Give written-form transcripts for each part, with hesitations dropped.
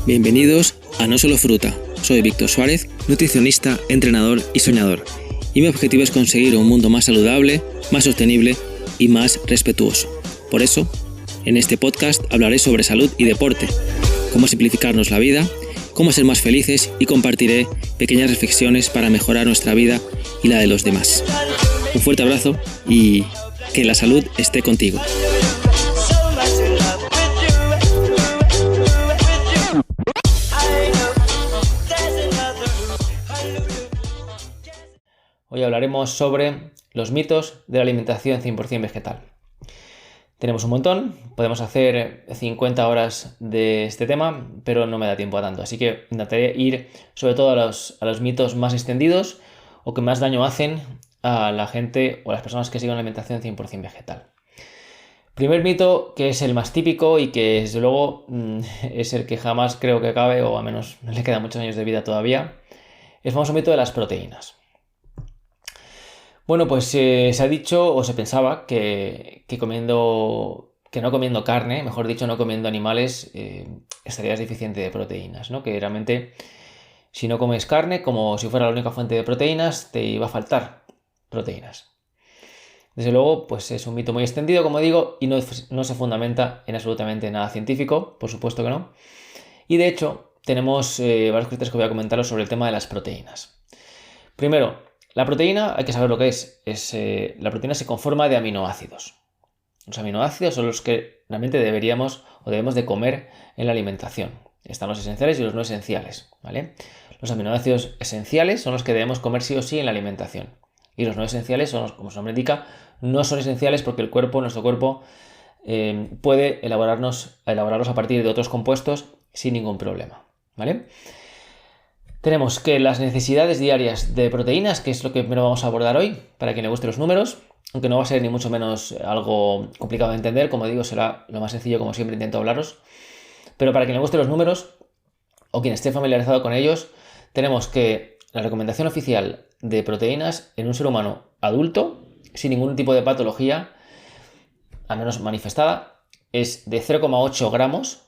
Bienvenidos a No Solo Fruta. Soy Víctor Suárez, nutricionista, entrenador y soñador. Y mi objetivo es conseguir un mundo más saludable, más sostenible y más respetuoso. Por eso, en este podcast hablaré sobre salud y deporte, cómo simplificarnos la vida, cómo ser más felices y compartiré pequeñas reflexiones para mejorar nuestra vida y la de los demás. Un fuerte abrazo y que la salud esté contigo. Hoy hablaremos sobre los mitos de la alimentación 100% vegetal. Tenemos un montón, podemos hacer 50 horas de este tema, pero no me da tiempo a tanto. Así que intentaré ir sobre todo a los mitos más extendidos o que más daño hacen a la gente o a las personas que siguen una alimentación 100% vegetal. Primer mito, que es el más típico y que desde luego es el que jamás creo que acabe, o al menos le quedan muchos años de vida todavía, es el famoso mito de las proteínas. Bueno, pues se ha dicho o se pensaba que no comiendo carne, mejor dicho, no comiendo animales, estarías deficiente de proteínas, ¿no? Que realmente si no comes carne, como si fuera la única fuente de proteínas, te iba a faltar proteínas. Desde luego, pues es un mito muy extendido, como digo, y no se fundamenta en absolutamente nada científico, por supuesto que no. Y de hecho, tenemos varios criterios que voy a comentaros sobre el tema de las proteínas. Primero, la proteína, hay que saber lo que es. La proteína se conforma de aminoácidos. Los aminoácidos son los que realmente debemos de comer en la alimentación. Están los esenciales y los no esenciales, ¿vale? Los aminoácidos esenciales son los que debemos comer sí o sí en la alimentación. Y los no esenciales son, como su nombre indica, no son esenciales porque nuestro cuerpo puede elaborarlos a partir de otros compuestos sin ningún problema, ¿vale? Tenemos que las necesidades diarias de proteínas, que es lo que primero vamos a abordar hoy, para quien le guste los números, aunque no va a ser ni mucho menos algo complicado de entender, como digo, será lo más sencillo, como siempre intento hablaros, pero para quien le guste los números, o quien esté familiarizado con ellos, tenemos que la recomendación oficial de proteínas en un ser humano adulto, sin ningún tipo de patología, al menos manifestada, es de 0,8 gramos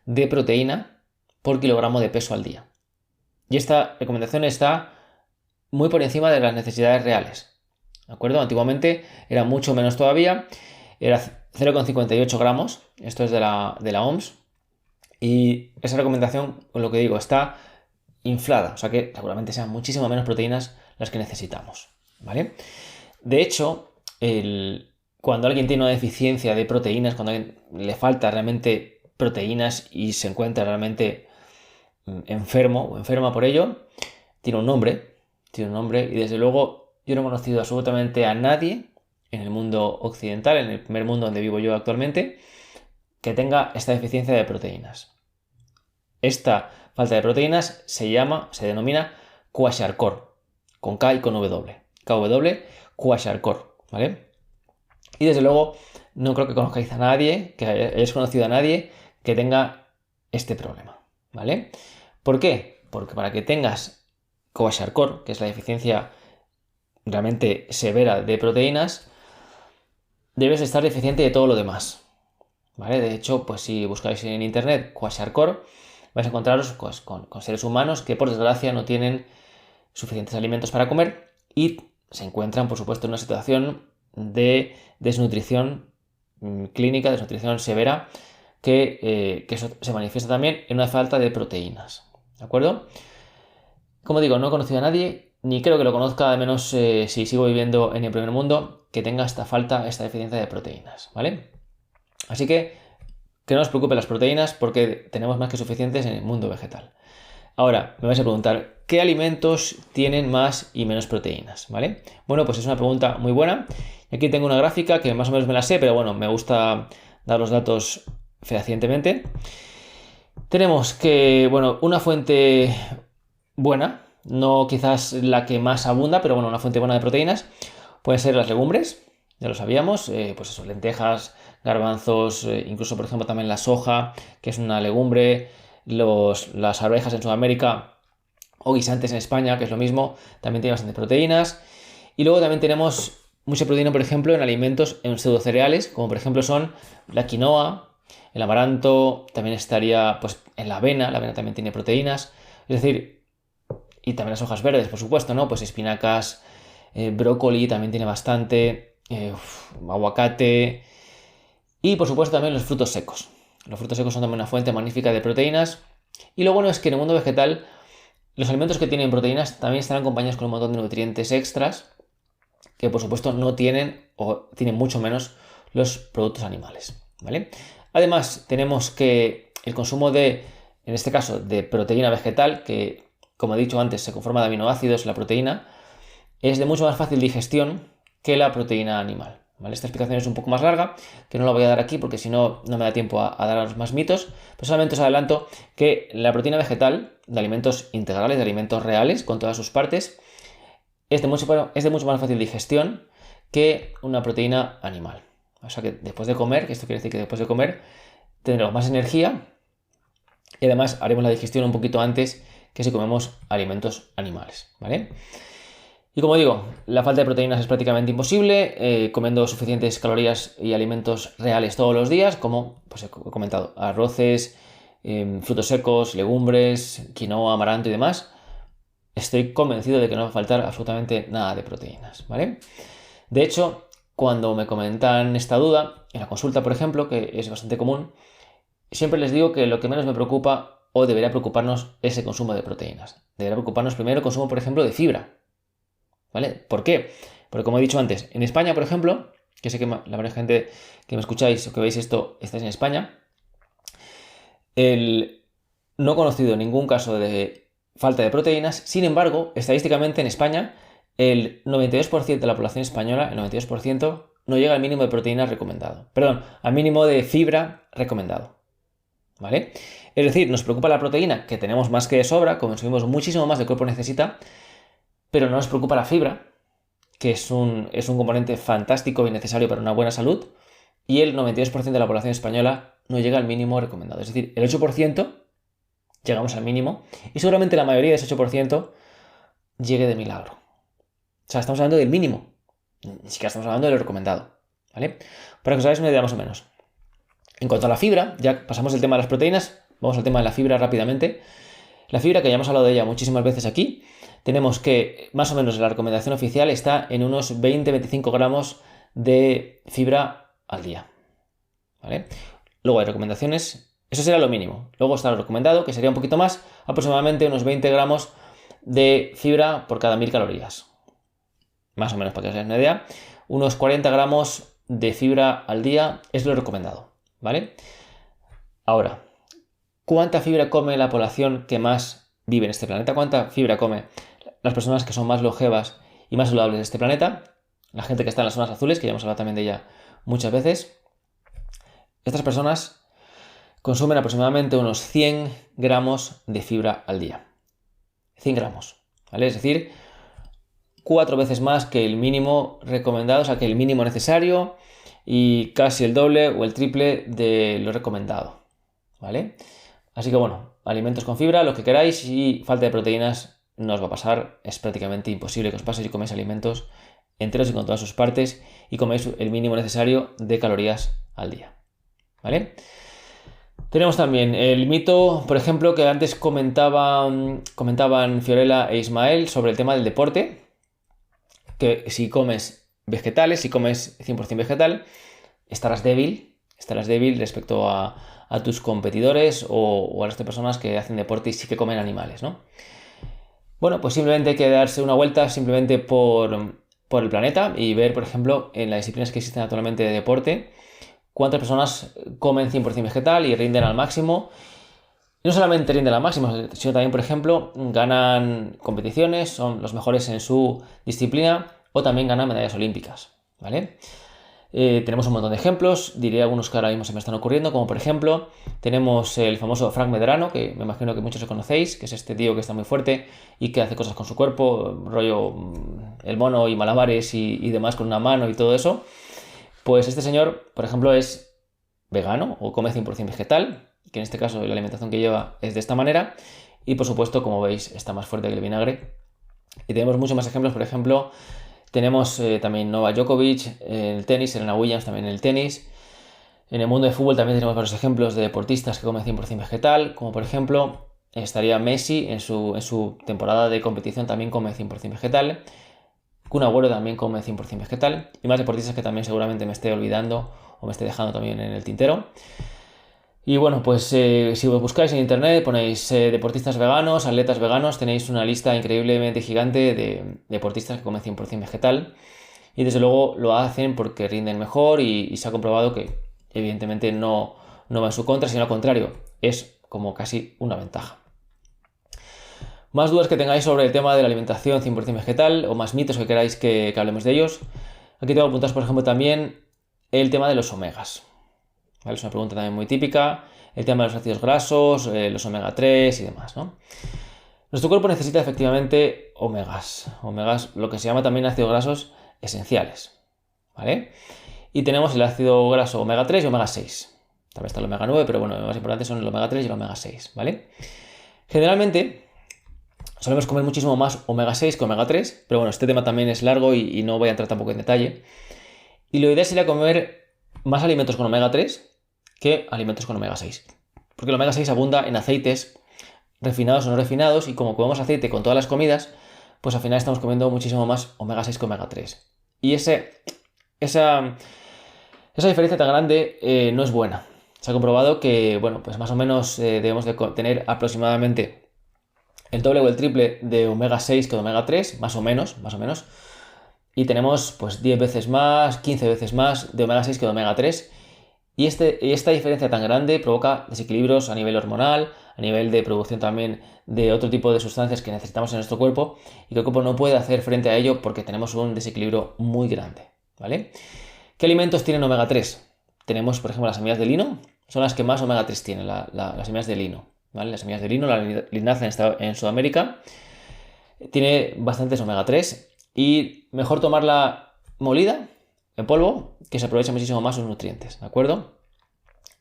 de proteína por kilogramo de peso al día. Y esta recomendación está muy por encima de las necesidades reales, ¿de acuerdo? Antiguamente era mucho menos todavía, era 0,58 gramos, esto es de la OMS, y esa recomendación, con lo que digo, está inflada, o sea que seguramente sean muchísimo menos proteínas las que necesitamos, ¿vale? De hecho, cuando alguien tiene una deficiencia de proteínas, cuando a alguien le falta realmente proteínas y se encuentra realmente enfermo o enferma por ello, tiene un nombre y desde luego yo no he conocido absolutamente a nadie en el mundo occidental, en el primer mundo donde vivo yo actualmente, que tenga esta deficiencia de proteínas. Esta falta de proteínas se denomina kwashiorkor, con K y con W. Kwashiorkor, ¿vale? Y desde luego no creo que conozcáis a nadie, que hayáis conocido a nadie que tenga este problema, ¿vale? ¿Por qué? Porque para que tengas kwashiorkor, que es la deficiencia realmente severa de proteínas, debes estar deficiente de todo lo demás, ¿vale? De hecho, pues si buscáis en internet kwashiorkor, vais a encontraros pues, con seres humanos que por desgracia no tienen suficientes alimentos para comer y se encuentran, por supuesto, en una situación de desnutrición clínica, desnutrición severa, que eso se manifiesta también en una falta de proteínas, ¿de acuerdo? Como digo, no he conocido a nadie, ni creo que lo conozca, al menos si sigo viviendo en el primer mundo, que tenga esta deficiencia de proteínas, ¿vale? Así que no os preocupen las proteínas porque tenemos más que suficientes en el mundo vegetal. Ahora, me vais a preguntar, ¿qué alimentos tienen más y menos proteínas? ¿Vale? Bueno, pues es una pregunta muy buena. Aquí tengo una gráfica que más o menos me la sé, pero bueno, me gusta dar los datos fehacientemente. Tenemos que, bueno, una fuente buena, no quizás la que más abunda, pero bueno, una fuente buena de proteínas pueden ser las legumbres, ya lo sabíamos, pues eso, lentejas, garbanzos, incluso por ejemplo también la soja, que es una legumbre, las arvejas en Sudamérica o guisantes en España, que es lo mismo, también tiene bastantes proteínas. Y luego también tenemos mucha proteína, por ejemplo, en alimentos, en pseudocereales, como por ejemplo son la quinoa, El amaranto también estaría pues, en la avena también tiene proteínas. Es decir, y también las hojas verdes, por supuesto, ¿no? Pues espinacas, brócoli también tiene bastante, aguacate y por supuesto también los frutos secos. Los frutos secos son también una fuente magnífica de proteínas. Y lo bueno es que en el mundo vegetal los alimentos que tienen proteínas también están acompañados con un montón de nutrientes extras que por supuesto no tienen o tienen mucho menos los productos animales, ¿vale? Además tenemos que el consumo de, en este caso, de proteína vegetal, que como he dicho antes se conforma de aminoácidos, la proteína, es de mucho más fácil digestión que la proteína animal. ¿Vale? Esta explicación es un poco más larga, que no la voy a dar aquí porque si no, no me da tiempo a daros más mitos. Pero solamente os adelanto que la proteína vegetal, de alimentos integrales, de alimentos reales, con todas sus partes, es de mucho más fácil digestión que una proteína animal. O sea que después de comer, que esto quiere decir que después de comer tendremos más energía y además haremos la digestión un poquito antes que si comemos alimentos animales, ¿vale? Y como digo, la falta de proteínas es prácticamente imposible, comiendo suficientes calorías y alimentos reales todos los días, como pues he comentado, arroces, frutos secos, legumbres, quinoa, amaranto y demás. Estoy convencido de que no va a faltar absolutamente nada de proteínas, ¿vale? De hecho, cuando me comentan esta duda, en la consulta, por ejemplo, que es bastante común, siempre les digo que lo que menos me preocupa o debería preocuparnos es el consumo de proteínas. Debería preocuparnos primero el consumo, por ejemplo, de fibra, ¿vale? ¿Por qué? Porque como he dicho antes, en España, por ejemplo, que sé que la mayoría de gente que me escucháis o que veis esto estáis en España, no he conocido ningún caso de falta de proteínas. Sin embargo, estadísticamente en España, el 92% de la población española, el 92%, no llega al mínimo de proteínas recomendado. Perdón, al mínimo de fibra recomendado. ¿Vale? Es decir, nos preocupa la proteína, que tenemos más que de sobra, consumimos muchísimo más del cuerpo necesita, pero no nos preocupa la fibra, que es un componente fantástico y necesario para una buena salud, y el 92% de la población española no llega al mínimo recomendado. Es decir, el 8% llegamos al mínimo y seguramente la mayoría de ese 8% llegue de milagro. O sea, estamos hablando del mínimo, ni siquiera estamos hablando de lo recomendado, ¿vale? Para que os hagáis una idea más o menos. En cuanto a la fibra, ya pasamos del tema de las proteínas, vamos al tema de la fibra rápidamente. La fibra, que ya hemos hablado de ella muchísimas veces aquí, tenemos que más o menos la recomendación oficial está en unos 20-25 gramos de fibra al día, ¿vale? Luego hay recomendaciones, eso será lo mínimo. Luego está lo recomendado, que sería un poquito más, aproximadamente unos 20 gramos de fibra por cada 1000 calorías. Más o menos, para que os hagáis una idea. Unos 40 gramos de fibra al día es lo recomendado, ¿vale? Ahora, ¿cuánta fibra come la población que más vive en este planeta? ¿Cuánta fibra come las personas que son más longevas y más saludables de este planeta? La gente que está en las zonas azules, que ya hemos hablado también de ella muchas veces. Estas personas consumen aproximadamente unos 100 gramos de fibra al día. 100 gramos, ¿vale? Es decir, 4 veces más que el mínimo recomendado, o sea, que el mínimo necesario y casi el doble o el triple de lo recomendado, ¿vale? Así que bueno, alimentos con fibra, lo que queráis, y falta de proteínas no os va a pasar. Es prácticamente imposible que os pase si coméis alimentos enteros y con todas sus partes y coméis el mínimo necesario de calorías al día, ¿vale? Tenemos también el mito, por ejemplo, que antes comentaban Fiorella e Ismael sobre el tema del deporte, que si comes vegetales, si comes 100% vegetal, estarás débil respecto a tus competidores o a las personas que hacen deporte y sí que comen animales, ¿no? Bueno, pues simplemente hay que darse una vuelta simplemente por el planeta y ver, por ejemplo, en las disciplinas que existen actualmente de deporte, cuántas personas comen 100% vegetal y rinden al máximo. Y no solamente rinden al máximo, sino también, por ejemplo, ganan competiciones, son los mejores en su disciplina o también ganan medallas olímpicas, ¿vale? Tenemos un montón de ejemplos, diré algunos que ahora mismo se me están ocurriendo, como por ejemplo tenemos el famoso Frank Medrano, que me imagino que muchos lo conocéis, que es este tío que está muy fuerte y que hace cosas con su cuerpo, rollo el mono y malabares y demás con una mano y todo eso. Pues este señor, por ejemplo, es vegano o come 100% vegetal, que en este caso la alimentación que lleva es de esta manera y por supuesto, como veis, está más fuerte que el vinagre. Y tenemos muchos más ejemplos, por ejemplo, tenemos también Novak Djokovic en el tenis, Serena Williams también en el tenis. En el mundo de fútbol también tenemos varios ejemplos de deportistas que comen 100% vegetal, como por ejemplo estaría Messi en su temporada de competición también come 100% vegetal. Kun Agüero también come 100% vegetal. Y más deportistas que también seguramente me esté olvidando o me esté dejando también en el tintero. Y bueno, pues si buscáis en internet, ponéis deportistas veganos, atletas veganos, tenéis una lista increíblemente gigante de deportistas que comen 100% vegetal. Y desde luego lo hacen porque rinden mejor y se ha comprobado que evidentemente no va en su contra, sino al contrario, es como casi una ventaja. Más dudas que tengáis sobre el tema de la alimentación 100% vegetal o más mitos que queráis que hablemos de ellos. Aquí tengo apuntados, por ejemplo, también el tema de los omegas. ¿Vale? Es una pregunta también muy típica. El tema de los ácidos grasos, los omega 3 y demás, ¿no? Nuestro cuerpo necesita efectivamente omegas. Omegas, lo que se llama también ácidos grasos esenciales. ¿Vale? Y tenemos el ácido graso omega 3 y omega 6. También está el omega 9, pero bueno, lo más importante son el omega 3 y el omega 6. ¿Vale? Generalmente solemos comer muchísimo más omega 6 que omega 3, pero bueno, este tema también es largo y no voy a entrar tampoco en detalle. Y lo ideal sería comer más alimentos con omega 3 que alimentos con omega 6. Porque el omega 6 abunda en aceites refinados o no refinados y como comemos aceite con todas las comidas, pues al final estamos comiendo muchísimo más omega 6 que omega 3. Y esa diferencia tan grande no es buena. Se ha comprobado que, bueno, pues más o menos debemos de tener aproximadamente el doble o el triple de omega 6 que de omega 3, más o menos. Y tenemos pues 10 veces más, 15 veces más de omega 6 que de omega 3. Y esta diferencia tan grande provoca desequilibrios a nivel hormonal, a nivel de producción también de otro tipo de sustancias que necesitamos en nuestro cuerpo y que el cuerpo no puede hacer frente a ello porque tenemos un desequilibrio muy grande, ¿vale? ¿Qué alimentos tienen omega 3? Tenemos, por ejemplo, las semillas de lino, son las que más omega 3 tienen, las semillas de lino, ¿vale? Las semillas de lino, la linaza en Sudamérica, tiene bastantes omega 3 y mejor tomarla molida en polvo, que se aprovecha muchísimo más sus nutrientes, ¿de acuerdo?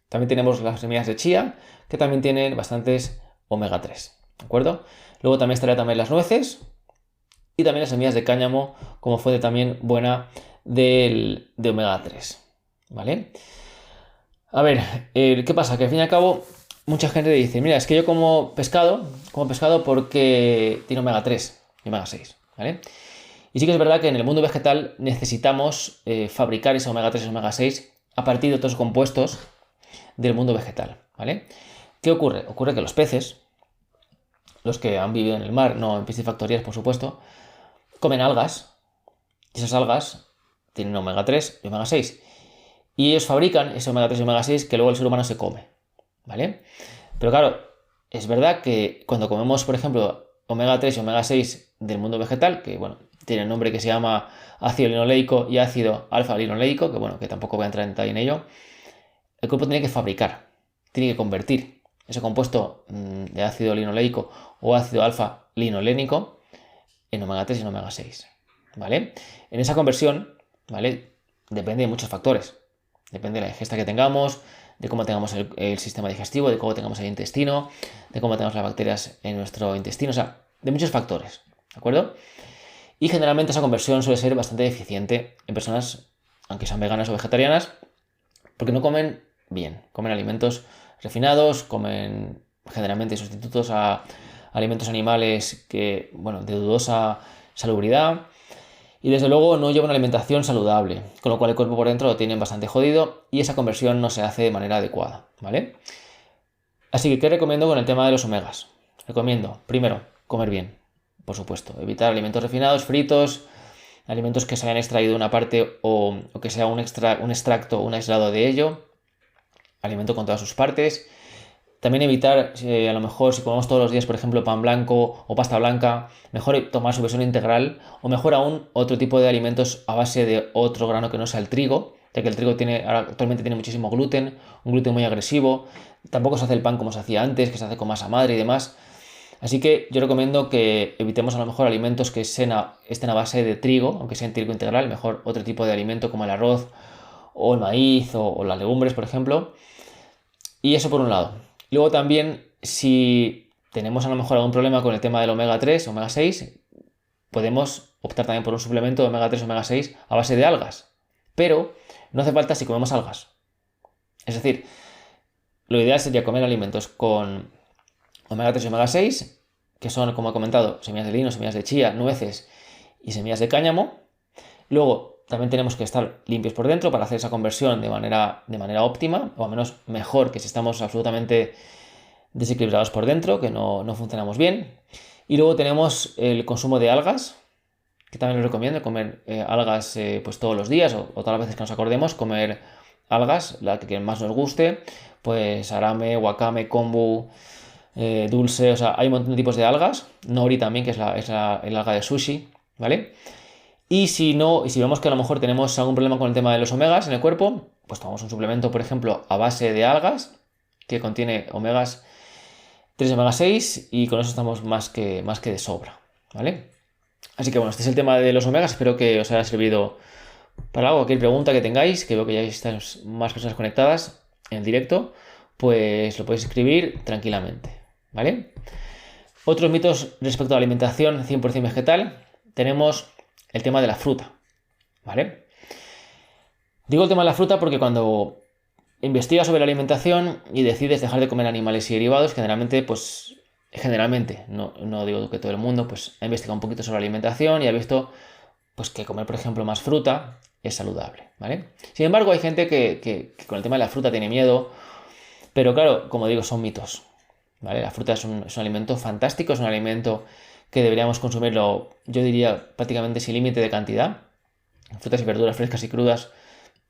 También tenemos las semillas de chía, que también tienen bastantes omega 3, ¿de acuerdo? Luego también estaría también las nueces y también las semillas de cáñamo como fuente también buena de omega 3, ¿vale? A ver, ¿qué pasa? Que al fin y al cabo mucha gente dice, mira, es que yo como pescado porque tiene omega 3 y omega 6, ¿vale? Y sí que es verdad que en el mundo vegetal necesitamos fabricar ese omega 3 y omega 6 a partir de otros compuestos del mundo vegetal, ¿vale? ¿Qué ocurre? Ocurre que los peces, los que han vivido en el mar, no en piscifactorías, por supuesto, comen algas y esas algas tienen omega 3 y omega 6 y ellos fabrican ese omega 3 y omega 6 que luego el ser humano se come, ¿vale? Pero claro, es verdad que cuando comemos, por ejemplo, omega 3 y omega 6 del mundo vegetal, que bueno, tiene el nombre que se llama ácido linoleico y ácido alfa-linoleico, que bueno, que tampoco voy a entrar en detalle en ello, el cuerpo tiene que fabricar, tiene que convertir ese compuesto de ácido linoleico o ácido alfa-linolénico en omega 3 y en omega 6, ¿vale? En esa conversión, ¿vale? Depende de muchos factores. Depende de la ingesta que tengamos, de cómo tengamos el sistema digestivo, de cómo tengamos el intestino, de cómo tengamos las bacterias en nuestro intestino, o sea, de muchos factores, ¿de acuerdo? Y generalmente esa conversión suele ser bastante eficiente en personas, aunque sean veganas o vegetarianas, porque no comen bien, comen alimentos refinados, comen generalmente sustitutos a alimentos animales que, bueno, de dudosa salubridad y desde luego no llevan una alimentación saludable, con lo cual el cuerpo por dentro lo tienen bastante jodido y esa conversión no se hace de manera adecuada, ¿vale? Así que, ¿qué recomiendo con el tema de los omegas? Recomiendo, primero, comer bien, por supuesto, evitar alimentos refinados, fritos, alimentos que se hayan extraído una parte o que sea un extracto, un aislado de ello, alimento con todas sus partes. También evitar, a lo mejor si comemos todos los días, por ejemplo, pan blanco o pasta blanca, mejor tomar su versión integral o mejor aún otro tipo de alimentos a base de otro grano que no sea el trigo, ya que el trigo actualmente tiene muchísimo gluten, un gluten muy agresivo, tampoco se hace el pan como se hacía antes, que se hace con masa madre y demás. Así que yo recomiendo que evitemos a lo mejor alimentos que estén a base de trigo, aunque sea en trigo integral, mejor otro tipo de alimento como el arroz o el maíz o las legumbres, por ejemplo. Y eso por un lado. Luego también, si tenemos a lo mejor algún problema con el tema del omega 3, omega 6, podemos optar también por un suplemento de omega 3 o omega 6 a base de algas. Pero no hace falta si comemos algas. Es decir, lo ideal sería comer alimentos con omega 3 y omega 6, que son, como he comentado, semillas de lino, semillas de chía, nueces y semillas de cáñamo. Luego, también tenemos que estar limpios por dentro para hacer esa conversión de manera óptima, o al menos mejor que si estamos absolutamente desequilibrados por dentro, que no funcionamos bien. Y luego tenemos el consumo de algas, que también os recomiendo comer algas pues todos los días o todas las veces que nos acordemos, comer algas, la que más nos guste, pues arame, wakame, kombu, dulce, o sea, hay un montón de tipos de algas, nori también, que es el alga de sushi, ¿vale? Y si vemos que a lo mejor tenemos algún problema con el tema de los omegas en el cuerpo, pues tomamos un suplemento, por ejemplo, a base de algas, que contiene omegas 3 y omega 6, y con eso estamos más que de sobra, ¿vale? Así que bueno, este es el tema de los omegas, espero que os haya servido para algo. Cualquier pregunta que tengáis, que veo que ya están más personas conectadas en el directo, pues lo podéis escribir tranquilamente, ¿vale? Otros mitos respecto a la alimentación 100% vegetal, tenemos el tema de la fruta, ¿vale? Digo el tema de la fruta porque cuando investigas sobre la alimentación y decides dejar de comer animales y derivados, generalmente, no digo que todo el mundo, pues ha investigado un poquito sobre la alimentación y ha visto pues que comer, por ejemplo, más fruta es saludable, ¿vale? Sin embargo, hay gente que con el tema de la fruta tiene miedo, pero claro, como digo, son mitos, ¿vale? La fruta es un alimento fantástico, es un alimento que deberíamos consumirlo, yo diría, prácticamente sin límite de cantidad. Frutas y verduras frescas y crudas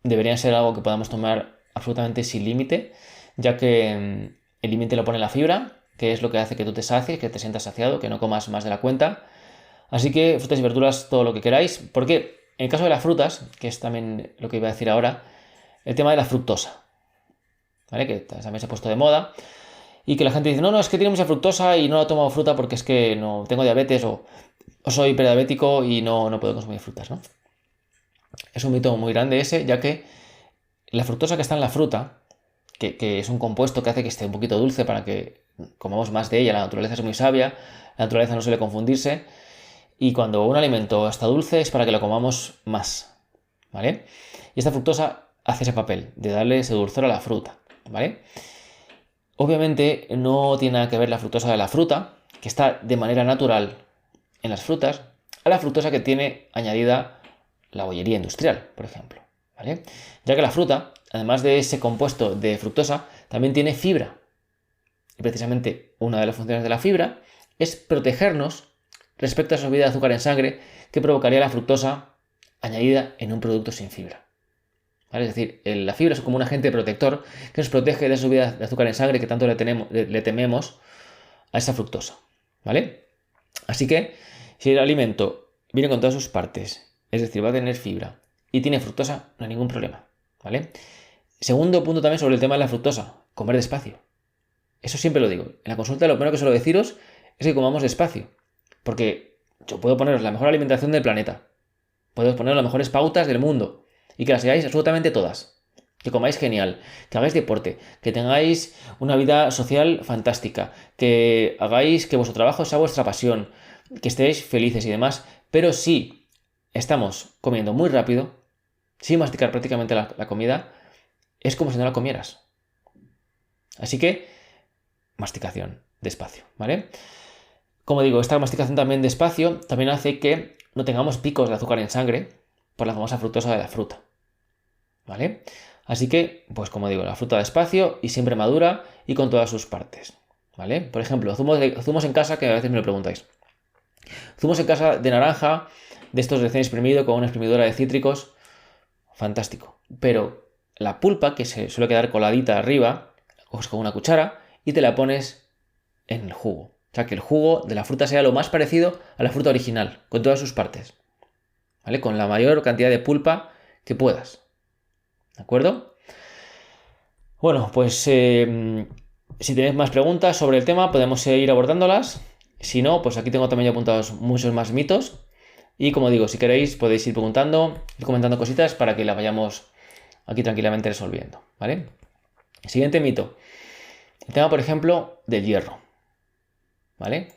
deberían ser algo que podamos tomar absolutamente sin límite, ya que el límite lo pone la fibra, que es lo que hace que tú te sacies, que te sientas saciado, que no comas más de la cuenta. Así que frutas y verduras, todo lo que queráis, porque en el caso de las frutas, que es también lo que iba a decir ahora, el tema de la fructosa, ¿vale? Que también se ha puesto de moda, y que la gente dice, no, es que tiene mucha fructosa y no la tomo fruta porque es que no tengo diabetes o soy prediabético y no puedo consumir frutas, ¿no? Es un mito muy grande ese, ya que la fructosa que está en la fruta, que es un compuesto que hace que esté un poquito dulce para que comamos más de ella, la naturaleza es muy sabia, la naturaleza no suele confundirse, y cuando un alimento está dulce es para que lo comamos más, ¿vale? Y esta fructosa hace ese papel de darle ese dulzor a la fruta, ¿vale? Obviamente no tiene nada que ver la fructosa de la fruta, que está de manera natural en las frutas, a la fructosa que tiene añadida la bollería industrial, por ejemplo, ¿vale? Ya que la fruta, además de ese compuesto de fructosa, también tiene fibra. Y precisamente una de las funciones de la fibra es protegernos respecto a esa subida de azúcar en sangre que provocaría la fructosa añadida en un producto sin fibra, ¿vale? Es decir, la fibra es como un agente protector que nos protege de esa subida de azúcar en sangre que tanto le tememos a esa fructosa, ¿vale? Así que si el alimento viene con todas sus partes, es decir, va a tener fibra y tiene fructosa, no hay ningún problema, ¿vale? Segundo punto también sobre el tema de la fructosa, comer despacio. Eso siempre lo digo. En la consulta lo primero que suelo deciros es que comamos despacio. Porque yo puedo poneros la mejor alimentación del planeta. Puedo poneros las mejores pautas del mundo. Y que las hagáis absolutamente todas. Que comáis genial. Que hagáis deporte. Que tengáis una vida social fantástica. Que hagáis que vuestro trabajo sea vuestra pasión. Que estéis felices y demás. Pero si estamos comiendo muy rápido, sin masticar prácticamente la comida, es como si no la comieras. Así que masticación despacio, ¿vale? Como digo, esta masticación también despacio también hace que no tengamos picos de azúcar en sangre por la famosa fructosa de la fruta, ¿vale? Así que, pues como digo, la fruta despacio y siempre madura y con todas sus partes, ¿vale? Por ejemplo, zumos en casa, que a veces me lo preguntáis. Zumos en casa de naranja, de estos recién exprimido con una exprimidora de cítricos, fantástico. Pero la pulpa, que se suele quedar coladita arriba, la coges con una cuchara y te la pones en el jugo. O sea, que el jugo de la fruta sea lo más parecido a la fruta original, con todas sus partes, ¿vale? Con la mayor cantidad de pulpa que puedas, ¿de acuerdo? Bueno, pues si tenéis más preguntas sobre el tema, podemos seguir abordándolas. Si no, pues aquí tengo también apuntados muchos más mitos. Y como digo, si queréis podéis ir preguntando, ir comentando cositas para que las vayamos aquí tranquilamente resolviendo, ¿vale? Siguiente mito. El tema, por ejemplo, del hierro, ¿vale?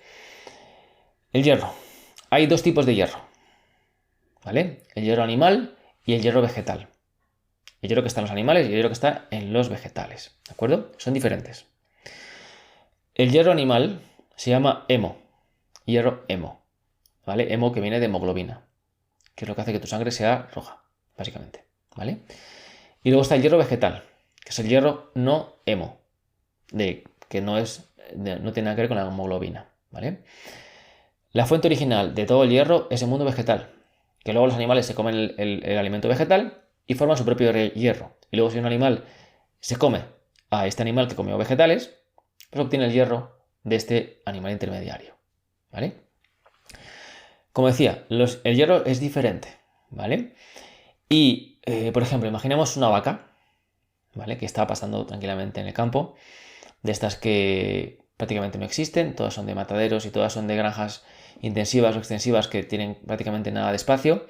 El hierro. Hay dos tipos de hierro, ¿vale? El hierro animal y el hierro vegetal. El hierro que está en los animales y el hierro que está en los vegetales. ¿De acuerdo? Son diferentes. El hierro animal se llama hemo. Hierro hemo. ¿Vale? Hemo que viene de hemoglobina, que es lo que hace que tu sangre sea roja, básicamente. ¿Vale? Y luego está el hierro vegetal, que es el hierro no hemo, que no tiene nada que ver con la hemoglobina. ¿Vale? La fuente original de todo el hierro es el mundo vegetal, que luego los animales se comen el alimento vegetal y forman su propio hierro. Y luego si un animal se come a este animal que comió vegetales, pues obtiene el hierro de este animal intermediario. ¿Vale? Como decía, el hierro es diferente. ¿Vale? Y, por ejemplo, imaginemos una vaca, ¿vale? Que está pasando tranquilamente en el campo, de estas que prácticamente no existen, todas son de mataderos y todas son de granjas intensivas o extensivas que tienen prácticamente nada de espacio.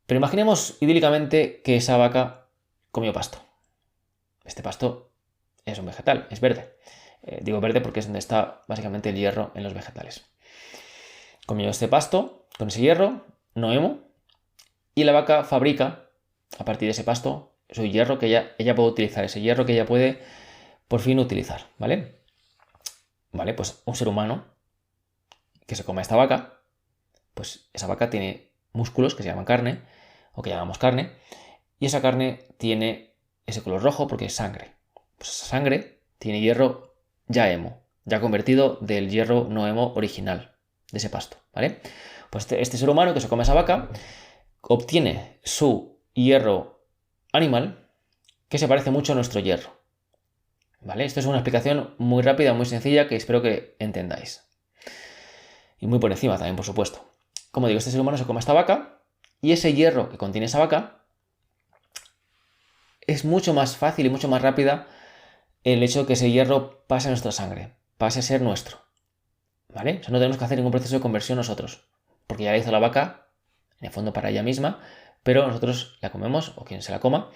Pero imaginemos idílicamente que esa vaca comió pasto. Este pasto es un vegetal, es verde. Digo verde porque es donde está básicamente el hierro en los vegetales. Comió este pasto con ese hierro, no hemo, y la vaca fabrica, a partir de ese pasto, su hierro que ella puede utilizar, ese hierro que ella puede por fin utilizar, ¿vale? Vale, pues un ser humano que se come a esta vaca, pues esa vaca tiene músculos que se llaman carne, o que llamamos carne, y esa carne tiene ese color rojo porque es sangre. Pues esa sangre tiene hierro ya hemo, ya convertido del hierro no hemo original de ese pasto, ¿vale? Pues este ser humano que se come a esa vaca obtiene su hierro animal que se parece mucho a nuestro hierro, ¿vale? Esto es una explicación muy rápida, muy sencilla que espero que entendáis. Y muy por encima también, por supuesto. Como digo, este ser humano se come a esta vaca y ese hierro que contiene esa vaca es mucho más fácil y mucho más rápida el hecho de que ese hierro pase a nuestra sangre, pase a ser nuestro, ¿vale? O sea, no tenemos que hacer ningún proceso de conversión nosotros, porque ya la hizo la vaca, en el fondo para ella misma, pero nosotros la comemos, o quien se la coma,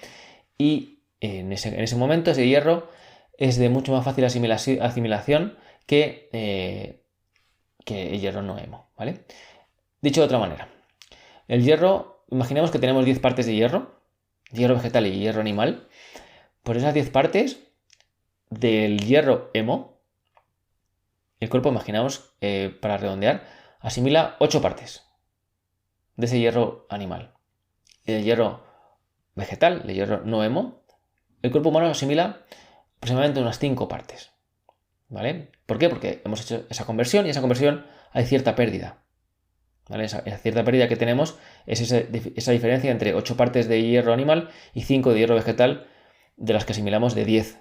y en ese momento ese hierro es de mucho más fácil asimilación que el hierro no hemo, ¿vale? Dicho de otra manera, el hierro, imaginemos que tenemos 10 partes de hierro vegetal y hierro animal. Por esas 10 partes del hierro hemo, el cuerpo, imaginamos, para redondear, asimila 8 partes de ese hierro animal. El hierro vegetal, el hierro no hemo, el cuerpo humano asimila aproximadamente unas 5 partes. ¿Vale? ¿Por qué? Porque hemos hecho esa conversión y esa conversión hay cierta pérdida. ¿Vale? Esa cierta pérdida que tenemos es esa diferencia entre 8 partes de hierro animal y 5 de hierro vegetal, de las que asimilamos de 10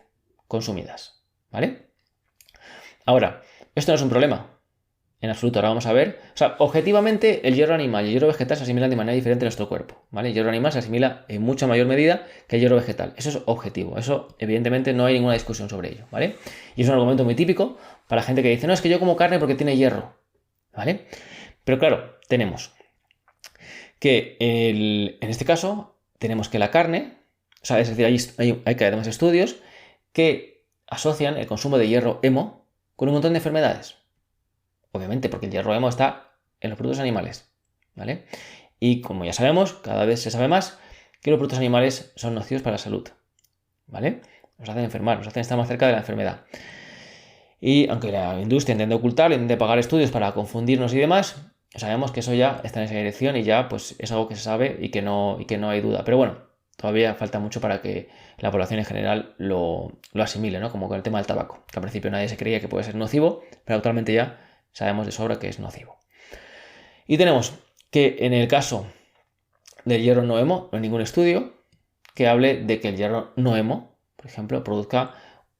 consumidas. ¿Vale? Ahora, esto no es un problema. En absoluto, ahora vamos a ver. O sea, objetivamente, el hierro animal y el hierro vegetal se asimilan de manera diferente en nuestro cuerpo. ¿Vale? El hierro animal se asimila en mucha mayor medida que el hierro vegetal. Eso es objetivo. Eso, evidentemente, no hay ninguna discusión sobre ello. ¿Vale? Y es un argumento muy típico para la gente que dice, no, es que yo como carne porque tiene hierro. ¿Vale? Pero claro, tenemos que en este caso, tenemos que la carne, o sea, es decir, hay que además estudios que asocian el consumo de hierro hemo con un montón de enfermedades. Obviamente, porque el hierro hemo está en los productos animales, ¿vale? Y como ya sabemos, cada vez se sabe más que los productos animales son nocivos para la salud, ¿vale? Nos hacen enfermar, nos hacen estar más cerca de la enfermedad. Y aunque la industria intenta ocultarlo, intenta pagar estudios para confundirnos y demás, sabemos que eso ya está en esa dirección y ya pues es algo que se sabe y que no hay duda. Pero bueno, todavía falta mucho para que la población en general lo asimile, ¿no? Como con el tema del tabaco, que al principio nadie se creía que puede ser nocivo, pero actualmente ya sabemos de sobra que es nocivo. Y tenemos que en el caso del hierro no hemo, no hay ningún estudio que hable de que el hierro no hemo, por ejemplo, produzca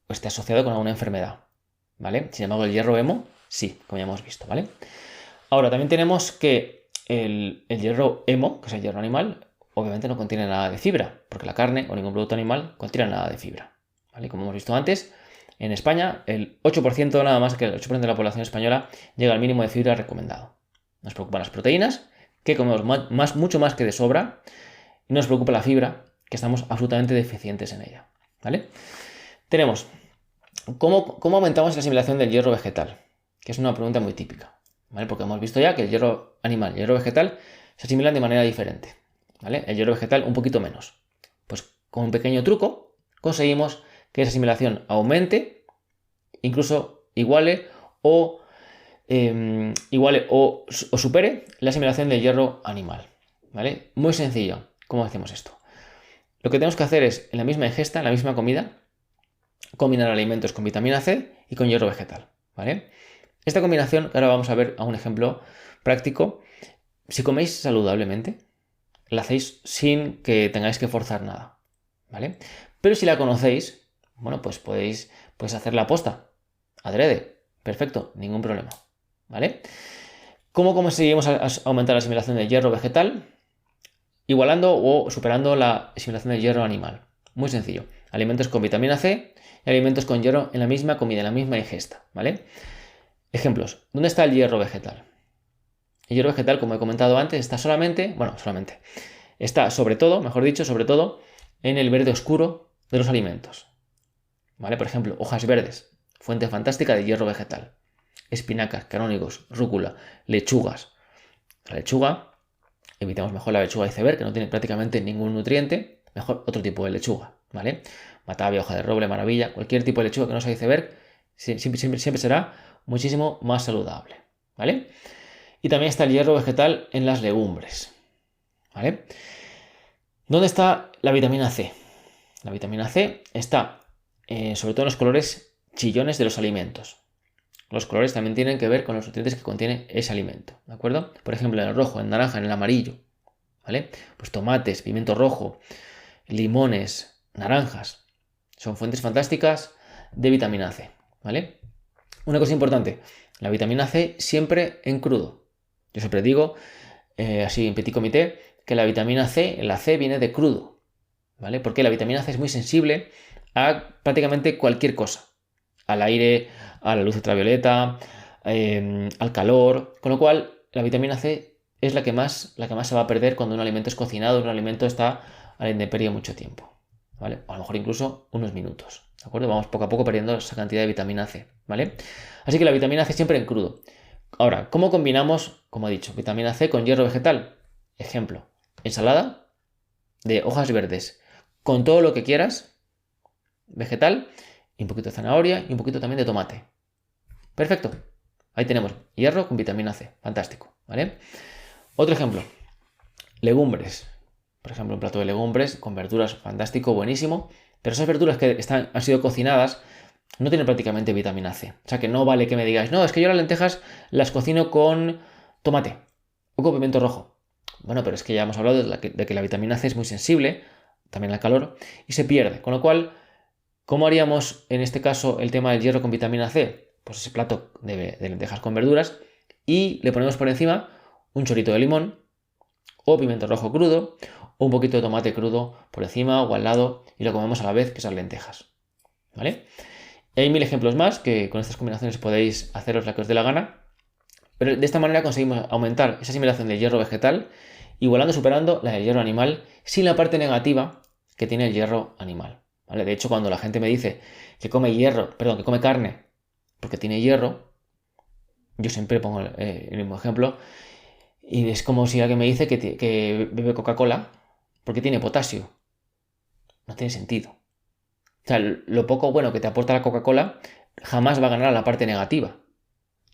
o esté asociado con alguna enfermedad, ¿vale? Sin embargo, el hierro hemo, sí, como ya hemos visto, ¿vale? Ahora, también tenemos que el hierro hemo, que es el hierro animal, obviamente no contiene nada de fibra, porque la carne o ningún producto animal contiene nada de fibra, ¿vale? Como hemos visto antes, en España, el 8%, nada más que el 8% de la población española llega al mínimo de fibra recomendado. Nos preocupan las proteínas, que comemos mucho más que de sobra, y nos preocupa la fibra, que estamos absolutamente deficientes en ella, ¿vale? Tenemos, ¿cómo aumentamos la asimilación del hierro vegetal? Que es una pregunta muy típica, ¿vale? Porque hemos visto ya que el hierro animal y el hierro vegetal se asimilan de manera diferente, ¿vale? El hierro vegetal un poquito menos. Pues con un pequeño truco conseguimos que esa asimilación aumente, incluso o supere la asimilación del hierro animal, ¿vale? Muy sencillo. ¿Cómo hacemos esto? Lo que tenemos que hacer es, en la misma ingesta, en la misma comida, combinar alimentos con vitamina C y con hierro vegetal, ¿vale? Esta combinación, que ahora vamos a ver a un ejemplo práctico, si coméis saludablemente, la hacéis sin que tengáis que forzar nada, ¿vale? Pero si la conocéis, bueno, pues podéis hacer la aposta, adrede, perfecto, ningún problema, ¿vale? ¿Cómo conseguimos aumentar la asimilación del hierro vegetal? Igualando o superando la asimilación del hierro animal. Muy sencillo. Alimentos con vitamina C y alimentos con hierro en la misma comida, en la misma ingesta, ¿vale? Ejemplos. ¿Dónde está el hierro vegetal? El hierro vegetal, como he comentado antes, está está sobre todo en el verde oscuro de los alimentos, ¿vale? Por ejemplo, hojas verdes, fuente fantástica de hierro vegetal. Espinacas, canónigos, rúcula, lechugas. La lechuga, evitamos mejor la lechuga iceberg, que no tiene prácticamente ningún nutriente, mejor otro tipo de lechuga, ¿vale? Matavia, hoja de roble, maravilla, cualquier tipo de lechuga que no sea iceberg, siempre será muchísimo más saludable, ¿vale? Y también está el hierro vegetal en las legumbres, ¿vale? ¿Dónde está la vitamina C? La vitamina C está sobre todo en los colores chillones de los alimentos. Los colores también tienen que ver con los nutrientes que contiene ese alimento, ¿de acuerdo? Por ejemplo, en el rojo, en el naranja, en el amarillo, ¿vale? Pues tomates, pimiento rojo, limones, naranjas, son fuentes fantásticas de vitamina C, ¿vale? Una cosa importante, la vitamina C siempre en crudo. Yo siempre digo, así en petit comité, que la vitamina C, la C viene de crudo, ¿vale? Porque la vitamina C es muy sensible a prácticamente cualquier cosa, al aire, a la luz ultravioleta, al calor, con lo cual la vitamina C es la que más se va a perder cuando un alimento es cocinado, un alimento está a la intemperie mucho tiempo, ¿vale? O a lo mejor incluso unos minutos, ¿de acuerdo? Vamos poco a poco perdiendo esa cantidad de vitamina C, ¿vale? Así que la vitamina C siempre en crudo. Ahora, ¿cómo combinamos, como he dicho, vitamina C con hierro vegetal? Ejemplo, ensalada de hojas verdes con todo lo que quieras, vegetal, y un poquito de zanahoria y un poquito también de tomate. Perfecto. Ahí tenemos hierro con vitamina C. Fantástico, ¿vale? Otro ejemplo, legumbres. Por ejemplo, un plato de legumbres con verduras, fantástico, buenísimo. Pero esas verduras que han sido cocinadas no tienen prácticamente vitamina C. O sea que no vale que me digáis, no, es que yo las lentejas las cocino con tomate o con pimiento rojo. Bueno, pero es que ya hemos hablado de que la vitamina C es muy sensible, también al calor, y se pierde. Con lo cual, ¿cómo haríamos en este caso el tema del hierro con vitamina C? Pues ese plato de lentejas con verduras y le ponemos por encima un chorrito de limón o pimiento rojo crudo o un poquito de tomate crudo por encima o al lado y lo comemos a la vez que esas lentejas, ¿vale? Y hay mil ejemplos más que con estas combinaciones podéis haceros la que os dé la gana, pero de esta manera conseguimos aumentar esa asimilación del hierro vegetal, igualando, superando la del hierro animal sin la parte negativa que tiene el hierro animal, ¿vale? De hecho, cuando la gente me dice que que come carne porque tiene hierro, yo siempre pongo el mismo ejemplo y es como si alguien me dice que bebe Coca-Cola porque tiene potasio. No tiene sentido. O sea, lo poco bueno que te aporta la Coca-Cola jamás va a ganar a la parte negativa.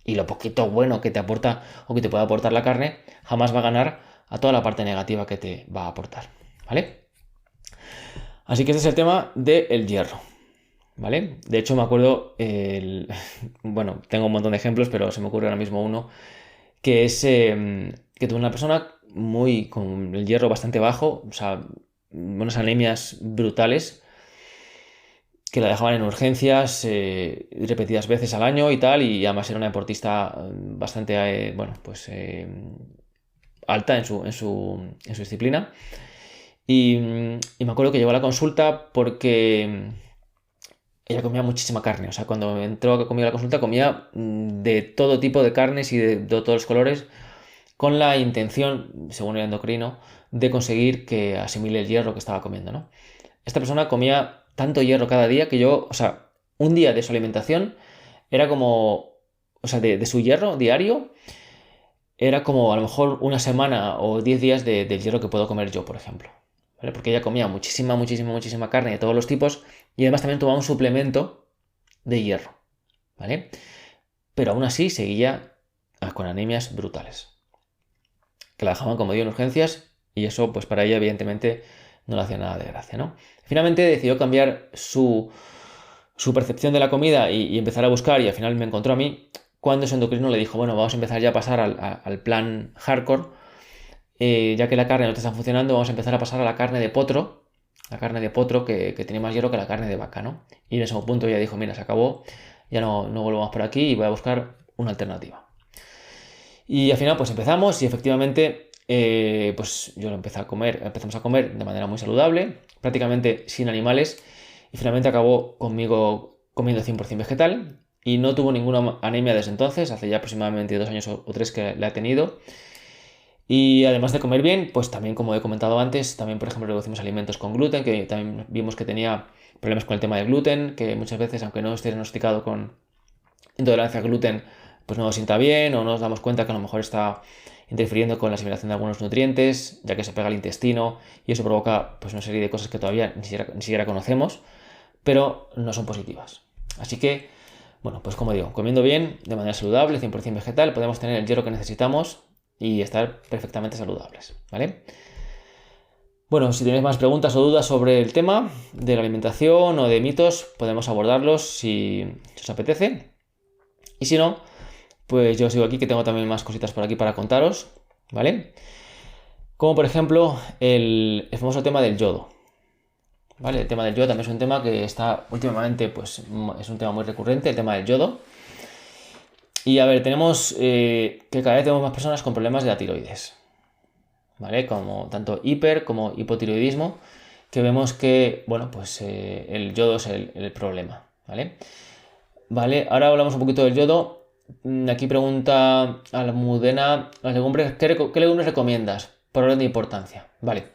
Y lo poquito bueno que te aporta o que te puede aportar la carne jamás va a ganar a toda la parte negativa que te va a aportar, ¿vale? Así que este es el tema del hierro, ¿vale? De hecho, me acuerdo, bueno, tengo un montón de ejemplos, pero se me ocurre ahora mismo uno, que es que tuve una persona con el hierro bastante bajo, o sea, unas anemias brutales, que la dejaban en urgencias repetidas veces al año y tal, y además era una deportista bastante, alta en su disciplina. Y me acuerdo que llegó a la consulta porque ella comía muchísima carne. O sea, cuando entró a comer a la consulta comía de todo tipo de carnes y de todos los colores con la intención, según el endocrino, de conseguir que asimile el hierro que estaba comiendo, ¿no? Esta persona comía tanto hierro cada día que un día de su alimentación era como, o sea, de su hierro diario, era como a lo mejor una semana o 10 días del hierro que puedo comer yo, por ejemplo, ¿vale? Porque ella comía muchísima carne de todos los tipos y además también tomaba un suplemento de hierro, ¿vale? Pero aún así seguía con anemias brutales, que la dejaban, como digo, en urgencias y eso pues para ella evidentemente no le hacía nada de gracia, ¿no? Finalmente decidió cambiar su percepción de la comida y empezar a buscar y al final me encontró a mí cuando su endocrino le dijo, bueno, vamos a empezar ya a pasar al plan hardcore, ya que la carne no te está funcionando, vamos a empezar a pasar a la carne de potro, que tiene más hierro que la carne de vaca, ¿no? Y en ese punto ella dijo, mira, se acabó, ya no vuelvo más por aquí y voy a buscar una alternativa. Y al final pues empezamos y efectivamente pues yo lo empezamos a comer de manera muy saludable, prácticamente sin animales y finalmente acabó conmigo comiendo 100% vegetal y no tuvo ninguna anemia desde entonces, hace ya aproximadamente 2 años o 3 que la he tenido. Y además de comer bien, pues también, como he comentado antes, también, por ejemplo, reducimos alimentos con gluten, que también vimos que tenía problemas con el tema del gluten, que muchas veces, aunque no esté diagnosticado con intolerancia al gluten, pues no nos sienta bien o no nos damos cuenta que a lo mejor está interfiriendo con la asimilación de algunos nutrientes, ya que se pega al intestino y eso provoca pues una serie de cosas que todavía ni siquiera conocemos, pero no son positivas. Así que, bueno, pues como digo, comiendo bien, de manera saludable, 100% vegetal, podemos tener el hierro que necesitamos y estar perfectamente saludables, ¿vale? Bueno, si tenéis más preguntas o dudas sobre el tema de la alimentación o de mitos, podemos abordarlos si os apetece. Y si no, pues yo sigo aquí, que tengo también más cositas por aquí para contaros, ¿vale? Como por ejemplo el famoso tema del yodo, ¿vale? El tema del yodo también es un tema que está últimamente, pues es un tema muy recurrente, el tema del yodo. Y a ver, tenemos que cada vez tenemos más personas con problemas de la tiroides, ¿vale? Como tanto hiper como hipotiroidismo, que vemos que, bueno, pues el yodo es el problema, ¿vale? Vale, ahora hablamos un poquito del yodo. Aquí pregunta Almudena, las legumbres, ¿qué legumbres recomiendas? Por orden de importancia, vale.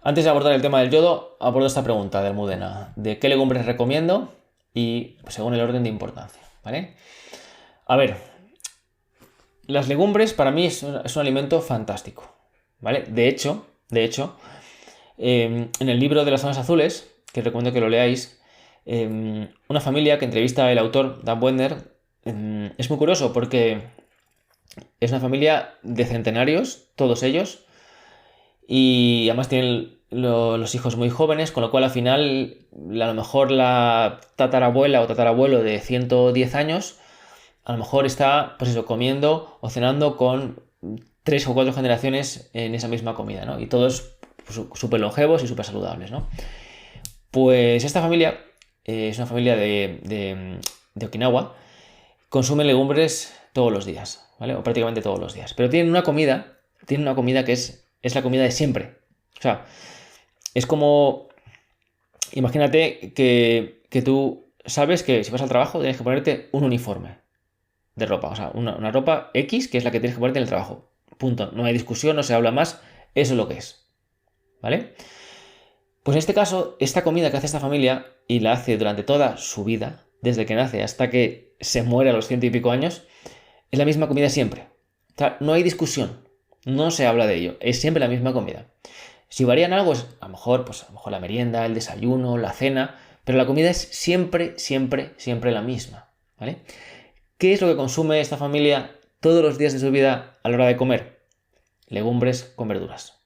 Antes de abordar el tema del yodo, abordo esta pregunta de Almudena, de qué legumbres recomiendo y según el orden de importancia, ¿vale? A ver, las legumbres para mí es un alimento fantástico, ¿vale? De hecho, en el libro de las zonas azules, que recomiendo que lo leáis, una familia que entrevista el autor, Dan Buettner, es muy curioso porque es una familia de centenarios, todos ellos, y además tienen los hijos muy jóvenes, con lo cual al final a lo mejor la tatarabuela o tatarabuelo de 110 años a lo mejor está, pues eso, comiendo o cenando con 3 o 4 generaciones en esa misma comida, ¿no? Y todos súper longevos y súper saludables, ¿no? Pues esta familia es una familia de Okinawa, consume legumbres todos los días, ¿vale? O prácticamente todos los días. Pero tienen una comida que es la comida de siempre. O sea, es como, imagínate que tú sabes que si vas al trabajo tienes que ponerte un uniforme de ropa, o sea, una ropa X que es la que tienes que ponerte en el trabajo. Punto. No hay discusión, no se habla más, eso es lo que es. ¿Vale? Pues en este caso, esta comida que hace esta familia, y la hace durante toda su vida, desde que nace hasta que se muere a los 100 y pico años, es la misma comida siempre. O sea, no hay discusión, no se habla de ello, es siempre la misma comida. Si varían algo, es a lo mejor la merienda, el desayuno, la cena, pero la comida es siempre la misma, ¿vale? ¿Qué es lo que consume esta familia todos los días de su vida a la hora de comer? Legumbres con verduras.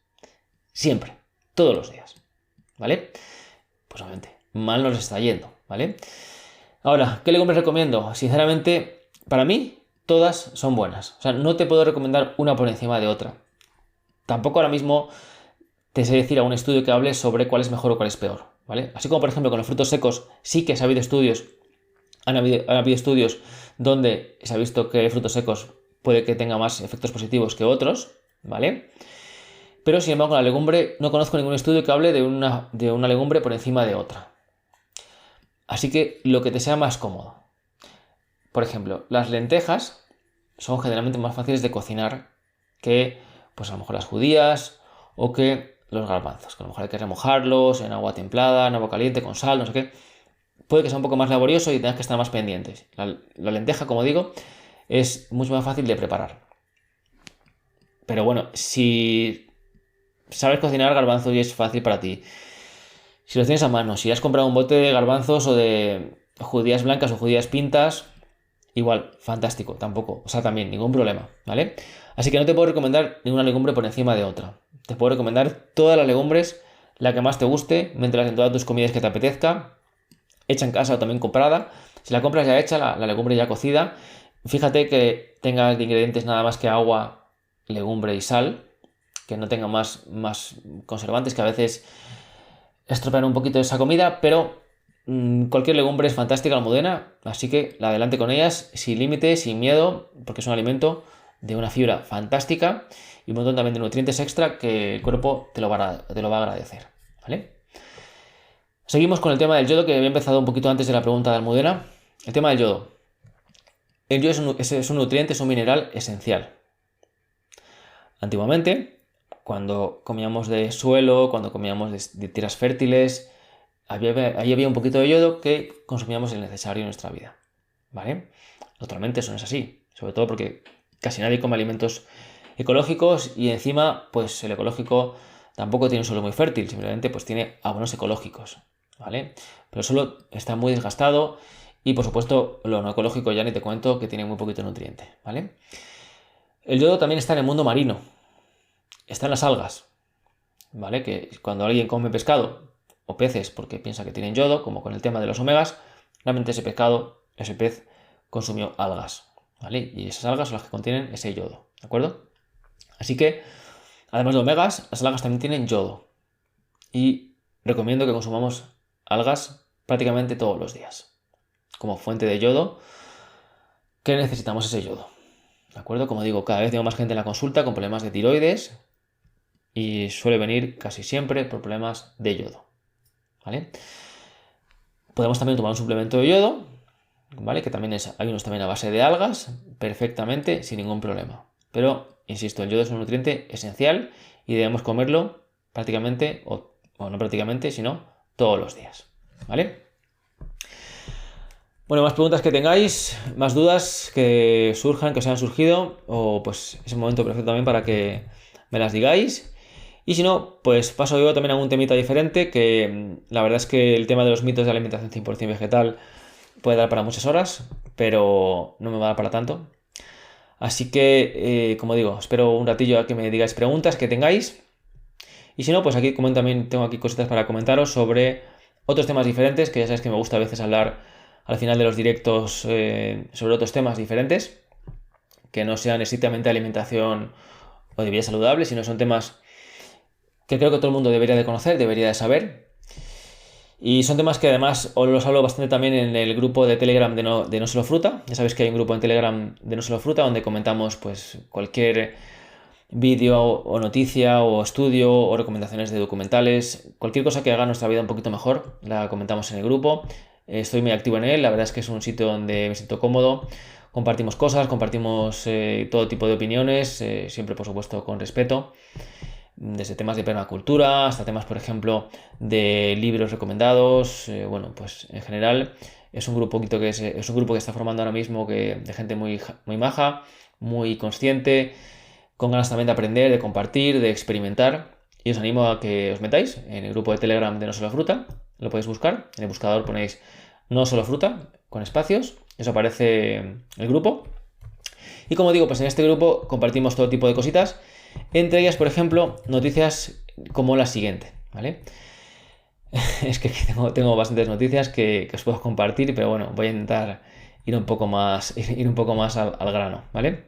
Siempre, todos los días, ¿vale? Pues obviamente, mal nos está yendo, ¿vale? Ahora, ¿qué legumbres recomiendo? Sinceramente, para mí, todas son buenas. O sea, no te puedo recomendar una por encima de otra. Tampoco ahora mismo te sé decir a un estudio que hable sobre cuál es mejor o cuál es peor, ¿vale? Así como, por ejemplo, con los frutos secos, sí que ha habido estudios, han habido estudios donde se ha visto que frutos secos puede que tenga más efectos positivos que otros, ¿vale? Pero sin embargo con la legumbre no conozco ningún estudio que hable de una legumbre por encima de otra. Así que lo que te sea más cómodo. Por ejemplo, las lentejas son generalmente más fáciles de cocinar que, pues a lo mejor las judías o que los garbanzos, que a lo mejor hay que remojarlos en agua templada, en agua caliente, con sal, no sé qué. Puede que sea un poco más laborioso y tengas que estar más pendientes. La lenteja, como digo, es mucho más fácil de preparar. Pero bueno, si sabes cocinar garbanzos y es fácil para ti, si los tienes a mano, si has comprado un bote de garbanzos o de judías blancas o judías pintas, igual, fantástico, tampoco, o sea, también, ningún problema, ¿vale? Así que no te puedo recomendar ninguna legumbre por encima de otra. Te puedo recomendar todas las legumbres, la que más te guste, mientras en todas tus comidas que te apetezca, hecha en casa o también comprada. Si la compras ya hecha, la legumbre ya cocida, fíjate que tenga de ingredientes nada más que agua, legumbre y sal, que no tenga más conservantes que a veces estropean un poquito esa comida, pero cualquier legumbre es fantástica, la almudena, así que adelante con ellas, sin límite, sin miedo, porque es un alimento de una fibra fantástica y un montón también de nutrientes extra que el cuerpo te lo va a agradecer, ¿vale? Seguimos con el tema del yodo, que había empezado un poquito antes de la pregunta de Almudena. El tema del yodo. El yodo es un nutriente, es un mineral esencial. Antiguamente, cuando comíamos de suelo, cuando comíamos de tierras fértiles, ahí había un poquito de yodo que consumíamos el necesario en nuestra vida, ¿vale? Naturalmente eso no es así, sobre todo porque casi nadie come alimentos ecológicos y encima, pues el ecológico tampoco tiene un suelo muy fértil, simplemente pues tiene abonos ecológicos, ¿vale? Pero el suelo está muy desgastado y por supuesto lo no ecológico ya ni te cuento que tiene muy poquito nutriente, ¿vale? El yodo también está en el mundo marino, está en las algas, ¿vale? Que cuando alguien come pescado o peces porque piensa que tienen yodo, como con el tema de los omegas, realmente ese pez consumió algas, ¿vale? Y esas algas son las que contienen ese yodo, ¿de acuerdo? Así que, además de omegas, las algas también tienen yodo. Y recomiendo que consumamos algas prácticamente todos los días. Como fuente de yodo, que necesitamos ese yodo, ¿de acuerdo? Como digo, cada vez tengo más gente en la consulta con problemas de tiroides y suele venir casi siempre por problemas de yodo, ¿vale? Podemos también tomar un suplemento de yodo, ¿vale? Que también hay unos también a base de algas, perfectamente, sin ningún problema. Pero, insisto, el yodo es un nutriente esencial y debemos comerlo prácticamente, o no prácticamente, sino todos los días, ¿vale? Bueno, más preguntas que tengáis, más dudas que surjan, que os hayan surgido, o pues es el momento perfecto también para que me las digáis. Y si no, pues paso yo también a un temita diferente, que la verdad es que el tema de los mitos de alimentación 100% vegetal puede dar para muchas horas, pero no me va a dar para tanto. Así que, como digo, espero un ratillo a que me digáis preguntas que tengáis. Y si no, pues aquí como también tengo aquí cositas para comentaros sobre otros temas diferentes, que ya sabéis que me gusta a veces hablar al final de los directos sobre otros temas diferentes, que no sean estrictamente alimentación o de vida saludable, sino son temas que creo que todo el mundo debería de conocer, debería de saber. Y son temas que además os los hablo bastante también en el grupo de Telegram de No Solo Fruta. Ya sabéis que hay un grupo en Telegram de No Solo Fruta donde comentamos pues cualquier vídeo o noticia o estudio o recomendaciones de documentales. Cualquier cosa que haga nuestra vida un poquito mejor la comentamos en el grupo. Estoy muy activo en él, la verdad es que es un sitio donde me siento cómodo. Compartimos cosas, compartimos todo tipo de opiniones, siempre por supuesto con respeto. Desde temas de permacultura hasta temas, por ejemplo, de libros recomendados. Bueno, pues en general es un grupo es un grupo que está formando ahora mismo de gente muy maja, muy consciente, con ganas también de aprender, de compartir, de experimentar. Y os animo a que os metáis en el grupo de Telegram de No Solo Fruta. Lo podéis buscar. En el buscador ponéis No Solo Fruta con espacios. Eso aparece el grupo. Y como digo, pues en este grupo compartimos todo tipo de cositas. Entre ellas, por ejemplo, noticias como la siguiente, ¿vale? Es que tengo bastantes noticias que os puedo compartir, pero bueno, voy a intentar ir un poco más al grano, ¿vale?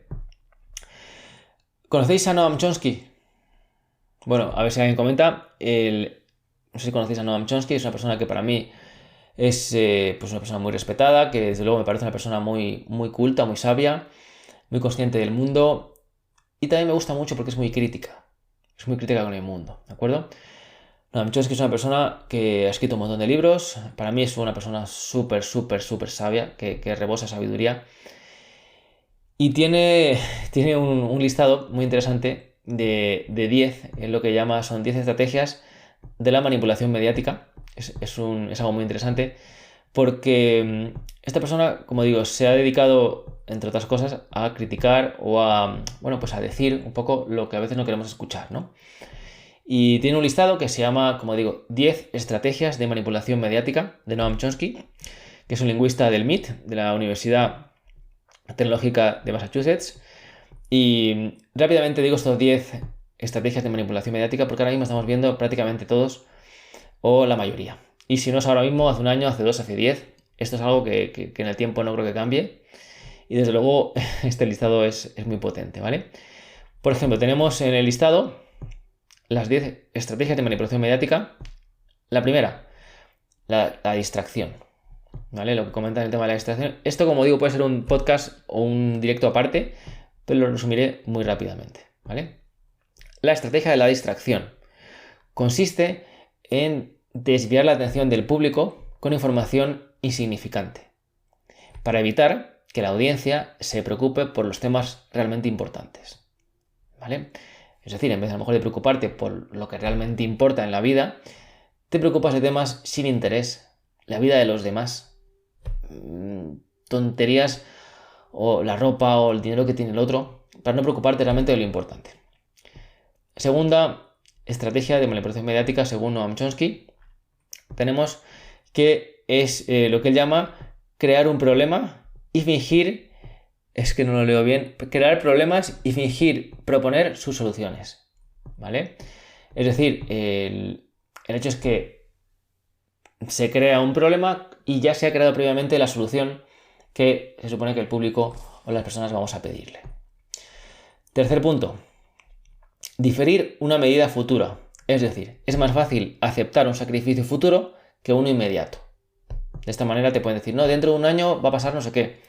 ¿Conocéis a Noam Chomsky? Bueno, a ver si alguien comenta. No sé si conocéis a Noam Chomsky, es una persona que para mí es pues una persona muy respetada, que desde luego me parece una persona muy, muy culta, muy sabia, muy consciente del mundo. Y también me gusta mucho porque es muy crítica. Es muy crítica con el mundo, ¿de acuerdo? Noam Chomsky es una persona que ha escrito un montón de libros. Para mí es una persona súper sabia, que rebosa sabiduría. Y tiene un listado muy interesante de 10, en lo que son 10 estrategias de la manipulación mediática. Es algo muy interesante porque esta persona, como digo, se ha dedicado, entre otras cosas, a criticar o a decir un poco lo que a veces no queremos escuchar, ¿no? Y tiene un listado que se llama, como digo, 10 estrategias de manipulación mediática de Noam Chomsky, que es un lingüista del MIT, de la Universidad Tecnológica de Massachusetts. Y rápidamente digo estos 10 estrategias de manipulación mediática porque ahora mismo estamos viendo prácticamente todos o la mayoría. Y si no es ahora mismo, hace un año, hace 2, hace 10, esto es algo que en el tiempo no creo que cambie. Y desde luego este listado es muy potente, ¿vale? Por ejemplo, tenemos en el listado las 10 estrategias de manipulación mediática. La primera, la distracción, ¿vale? Lo que comentan el tema de la distracción. Esto, como digo, puede ser un podcast o un directo aparte, pero lo resumiré muy rápidamente, ¿vale? La estrategia de la distracción consiste en desviar la atención del público con información insignificante, para evitar que la audiencia se preocupe por los temas realmente importantes, ¿vale? Es decir, en vez a lo mejor de preocuparte por lo que realmente importa en la vida, te preocupas de temas sin interés, la vida de los demás, tonterías o la ropa o el dinero que tiene el otro, para no preocuparte realmente de lo importante. Segunda estrategia de manipulación mediática según Noam Chomsky, tenemos que es lo que él llama crear un problema y fingir, es que no lo leo bien, crear problemas y fingir proponer sus soluciones, ¿vale? Es decir, el hecho es que se crea un problema y ya se ha creado previamente la solución que se supone que el público o las personas vamos a pedirle. Tercer punto, diferir una medida futura. Es decir, es más fácil aceptar un sacrificio futuro que uno inmediato. De esta manera te pueden decir, no, dentro de un año va a pasar no sé qué.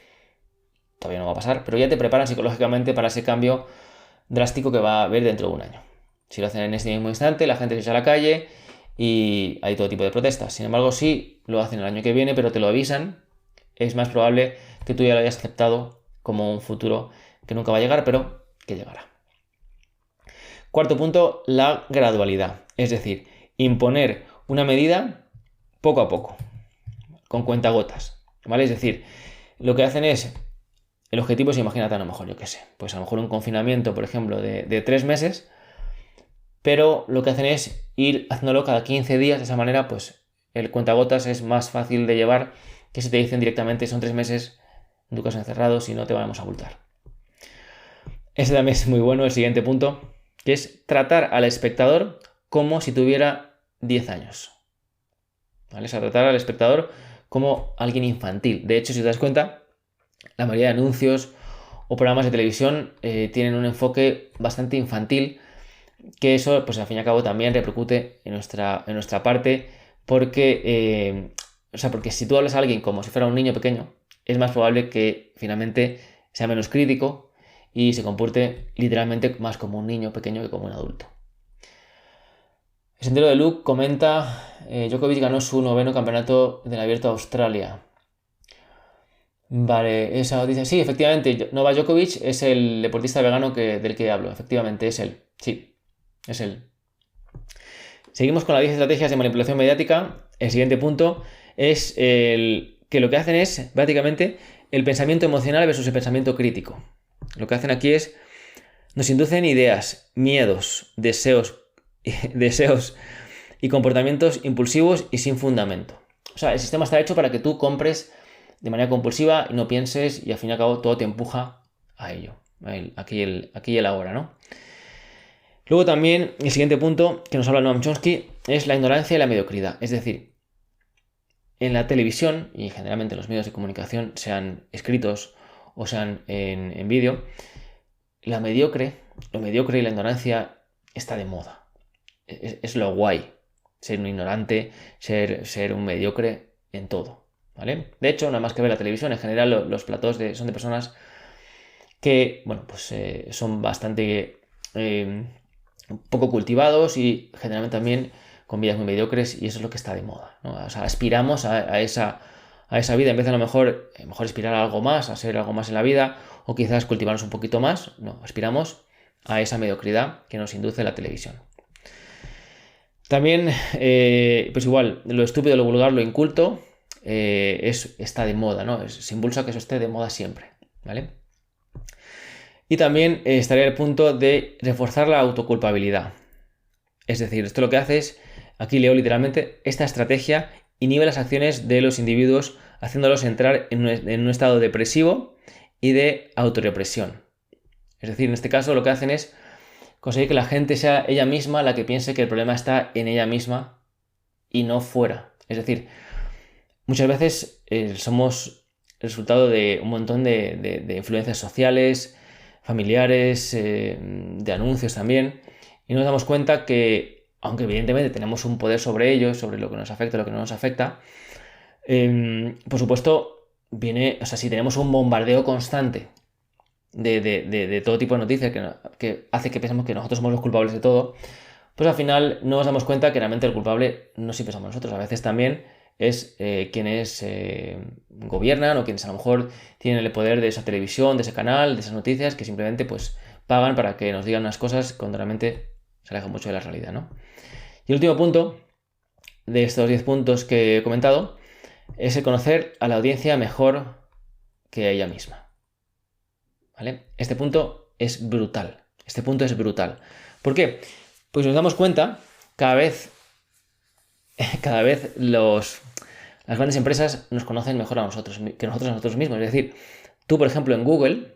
Todavía no va a pasar, pero ya te preparan psicológicamente para ese cambio drástico que va a haber dentro de un año. Si lo hacen en ese mismo instante, la gente se echa a la calle y hay todo tipo de protestas. Sin embargo, si lo hacen el año que viene, pero te lo avisan, es más probable que tú ya lo hayas aceptado como un futuro que nunca va a llegar, pero que llegará. Cuarto punto, la gradualidad. Es decir, imponer una medida poco a poco, con cuentagotas, ¿vale? Es decir, lo que hacen es, el objetivo es, imagínate, a lo mejor, yo qué sé, pues a lo mejor un confinamiento, por ejemplo, de 3 meses, pero lo que hacen es ir haciéndolo cada 15 días, de esa manera, pues el cuentagotas es más fácil de llevar que si te dicen directamente son 3 meses en tu casa encerrados y no te vamos a multar. Ese también es muy bueno, el siguiente punto, que es tratar al espectador como si tuviera 10 años. ¿Vale? O sea, tratar al espectador como alguien infantil. De hecho, si te das cuenta, la mayoría de anuncios o programas de televisión tienen un enfoque bastante infantil, que eso, pues al fin y al cabo, también repercute en nuestra parte, porque, porque si tú hablas a alguien como si fuera un niño pequeño, es más probable que finalmente sea menos crítico y se comporte literalmente más como un niño pequeño que como un adulto. El Sendero de Luke comenta, Djokovic ganó su 9º campeonato del Abierto de Australia. Vale, esa dice, sí, efectivamente, Novak Djokovic es el deportista vegano del que hablo, efectivamente, es él, sí, es él. Seguimos con las 10 estrategias de manipulación mediática. El siguiente punto es que lo que hacen es, prácticamente, el pensamiento emocional versus el pensamiento crítico. Lo que hacen aquí es, nos inducen ideas, miedos, deseos y comportamientos impulsivos y sin fundamento. O sea, el sistema está hecho para que tú compres de manera compulsiva y no pienses y al fin y al cabo todo te empuja a ello. Aquí y el ahora, ¿no? Luego también el siguiente punto que nos habla Noam Chomsky es la ignorancia y la mediocridad. Es decir, en la televisión y generalmente en los medios de comunicación, sean escritos o sean en vídeo, lo mediocre y la ignorancia está de moda. Es lo guay, ser un ignorante, ser un mediocre en todo, ¿vale? De hecho, nada más que ver la televisión, en general los platós son de personas que, bueno, pues son bastante poco cultivados y generalmente también con vidas muy mediocres, y eso es lo que está de moda, ¿no? O sea, aspiramos a esa vida, en vez de a lo mejor aspirar a algo más, a ser algo más en la vida, o quizás cultivarnos un poquito más, no, aspiramos a esa mediocridad que nos induce la televisión. También, pues igual, lo estúpido, lo vulgar, lo inculto, está de moda, ¿no? Se impulsa que eso esté de moda siempre, ¿vale? Y también estaría el punto de reforzar la autoculpabilidad. Es decir, esto lo que hace es, aquí leo literalmente, esta estrategia inhibe las acciones de los individuos haciéndolos entrar en un estado depresivo y de autorrepresión. Es decir, en este caso lo que hacen es conseguir que la gente sea ella misma la que piense que el problema está en ella misma y no fuera. Es decir, muchas veces somos el resultado de un montón de influencias sociales, familiares, de anuncios también, y nos damos cuenta que, aunque evidentemente tenemos un poder sobre ellos, sobre lo que nos afecta, lo que no nos afecta, por supuesto, viene, o sea, si tenemos un bombardeo constante de todo tipo de noticias que hace que pensemos que nosotros somos los culpables de todo, pues al final no nos damos cuenta que realmente el culpable no siempre somos nosotros, a veces también es quienes gobiernan o quienes a lo mejor tienen el poder de esa televisión, de ese canal, de esas noticias, que simplemente pues pagan para que nos digan unas cosas cuando realmente se alejan mucho de la realidad, ¿no? Y el último punto de estos 10 puntos que he comentado es el conocer a la audiencia mejor que a ella misma. ¿Vale? Este punto es brutal. Este punto es brutal. ¿Por qué? Pues nos damos cuenta cada vez las grandes empresas nos conocen mejor a nosotros que nosotros a nosotros mismos. Es decir, tú, por ejemplo, en Google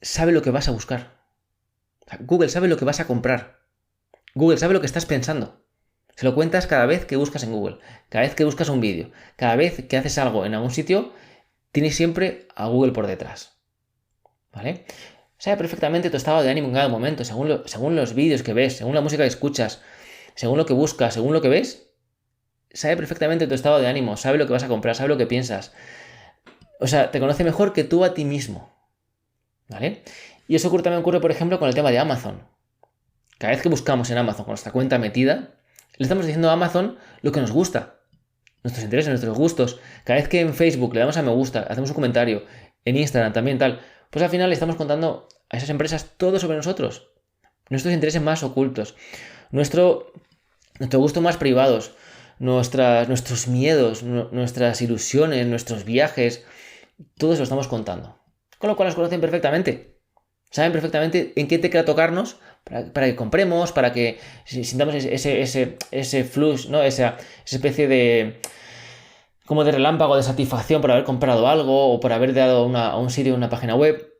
sabe lo que vas a buscar. O sea, Google sabe lo que vas a comprar. Google sabe lo que estás pensando. Se lo cuentas cada vez que buscas en Google, cada vez que buscas un vídeo, cada vez que haces algo en algún sitio, tienes siempre a Google por detrás. ¿Vale? Sabe perfectamente tu estado de ánimo en cada momento, según los vídeos que ves, según la música que escuchas, según lo que buscas, según lo que ves, sabe perfectamente tu estado de ánimo, sabe lo que vas a comprar, sabe lo que piensas. O sea, te conoce mejor que tú a ti mismo. ¿Vale? Y eso también ocurre, por ejemplo, con el tema de Amazon. Cada vez que buscamos en Amazon con nuestra cuenta metida, le estamos diciendo a Amazon lo que nos gusta, nuestros intereses, nuestros gustos. Cada vez que en Facebook le damos a me gusta, hacemos un comentario, en Instagram también tal, pues al final le estamos contando a esas empresas todo sobre nosotros, nuestros intereses más ocultos, nuestro gusto más privados, nuestros miedos, nuestras ilusiones, nuestros viajes, todo eso lo estamos contando. Con lo cual nos conocen perfectamente. Saben perfectamente en qué tecla tocarnos para que compremos, para que sintamos ese flush, ¿no? Esa especie de como de relámpago de satisfacción por haber comprado algo o por haber dado a un sitio, una página web.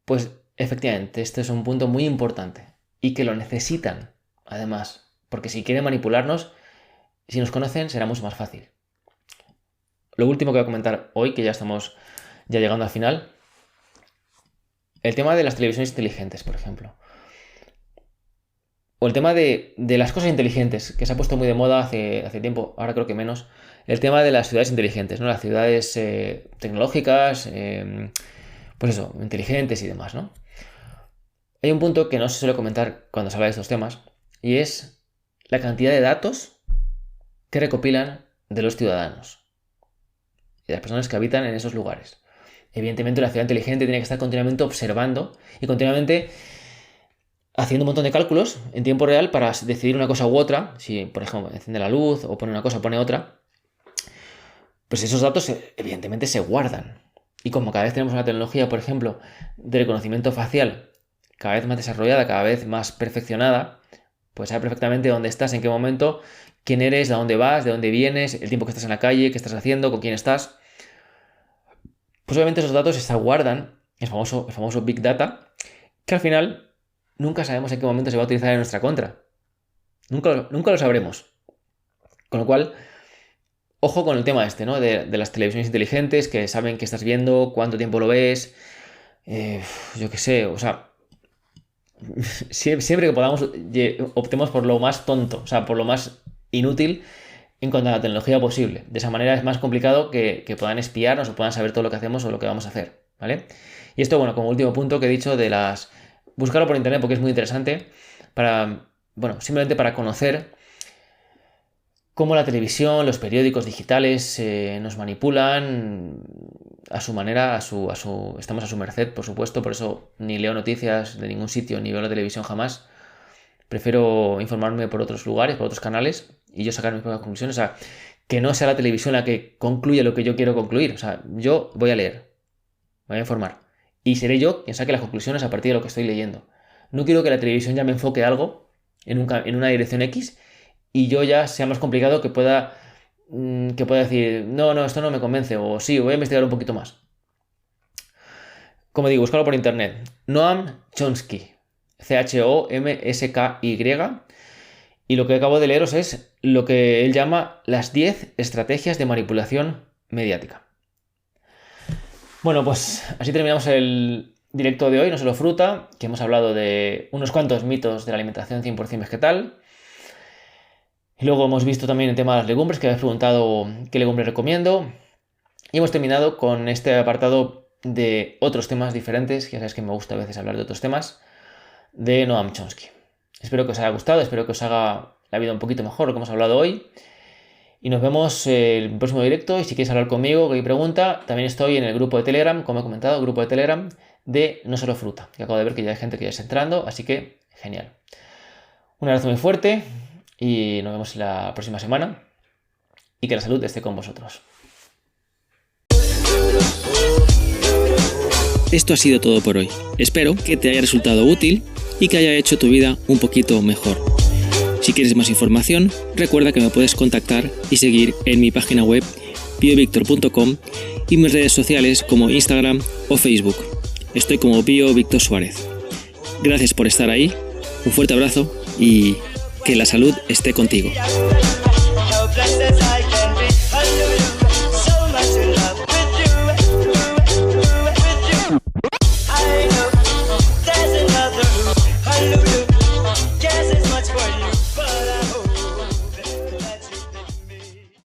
Pues efectivamente, este es un punto muy importante y que lo necesitan, además, porque si quieren manipularnos, si nos conocen, será mucho más fácil. Lo último que voy a comentar hoy, que ya estamos llegando al final, el tema de las televisiones inteligentes, por ejemplo. O el tema de las cosas inteligentes, que se ha puesto muy de moda hace tiempo, ahora creo que menos. El tema de las ciudades inteligentes, ¿no? Las ciudades tecnológicas, pues eso, inteligentes y demás, ¿no? Hay un punto que no se suele comentar cuando se habla de estos temas, y es la cantidad de datos que recopilan de los ciudadanos y de las personas que habitan en esos lugares. Evidentemente, la ciudad inteligente tiene que estar continuamente observando y continuamente haciendo un montón de cálculos en tiempo real para decidir una cosa u otra. Si, por ejemplo, enciende la luz o pone una cosa o pone otra, pues esos datos evidentemente se guardan. Y como cada vez tenemos una tecnología, por ejemplo, de reconocimiento facial cada vez más desarrollada, cada vez más perfeccionada, pues sabe perfectamente dónde estás, en qué momento, quién eres, de dónde vas, de dónde vienes, el tiempo que estás en la calle, qué estás haciendo, con quién estás. Pues obviamente esos datos se guardan, el famoso Big Data, que al final nunca sabemos en qué momento se va a utilizar en nuestra contra. Nunca lo sabremos. Con lo cual, ojo con el tema este, ¿no? De las televisiones inteligentes que saben qué estás viendo, cuánto tiempo lo ves, yo qué sé, o sea, siempre que podamos optemos por lo más tonto, o sea, por lo más inútil en cuanto a la tecnología posible. De esa manera es más complicado que puedan espiarnos o puedan saber todo lo que hacemos o lo que vamos a hacer, ¿vale? Y esto, bueno, como último punto que he dicho de buscarlo por internet porque es muy interesante simplemente para conocer cómo la televisión, los periódicos digitales nos manipulan a su manera, estamos a su merced, por supuesto, por eso ni leo noticias de ningún sitio, ni veo la televisión jamás. Prefiero informarme por otros lugares, por otros canales y yo sacar mis propias conclusiones. O sea, que no sea la televisión la que concluya lo que yo quiero concluir. O sea, yo voy a leer, voy a informar y seré yo quien saque las conclusiones a partir de lo que estoy leyendo. No quiero que la televisión ya me enfoque algo en una dirección X y yo ya sea más complicado que pueda decir, no, esto no me convence, o sí, voy a investigar un poquito más. Como digo, buscarlo por internet. Noam Chomsky, Chomsky, y lo que acabo de leeros es lo que él llama las 10 estrategias de manipulación mediática. Bueno, pues así terminamos el directo de hoy, No Solo Fruta, que hemos hablado de unos cuantos mitos de la alimentación 100% vegetal. Y luego hemos visto también el tema de las legumbres, que habéis preguntado qué legumbres recomiendo. Y hemos terminado con este apartado de otros temas diferentes, que ya sabéis que me gusta a veces hablar de otros temas, de Noam Chomsky. Espero que os haya gustado, espero que os haga la vida un poquito mejor lo que hemos hablado hoy. Y nos vemos el próximo directo. Y si quieres hablar conmigo, cualquier pregunta, también estoy en el grupo de Telegram, como he comentado, el grupo de Telegram de No Solo Fruta, que acabo de ver que ya hay gente que ya está entrando, así que genial. Un abrazo muy fuerte y nos vemos la próxima semana. Y que la salud esté con vosotros. Esto ha sido todo por hoy. Espero que te haya resultado útil y que haya hecho tu vida un poquito mejor. Si quieres más información, recuerda que me puedes contactar y seguir en mi página web biovictor.com y mis redes sociales como Instagram o Facebook. Estoy como Bio Víctor Suárez. Gracias por estar ahí, un fuerte abrazo y que la salud esté contigo.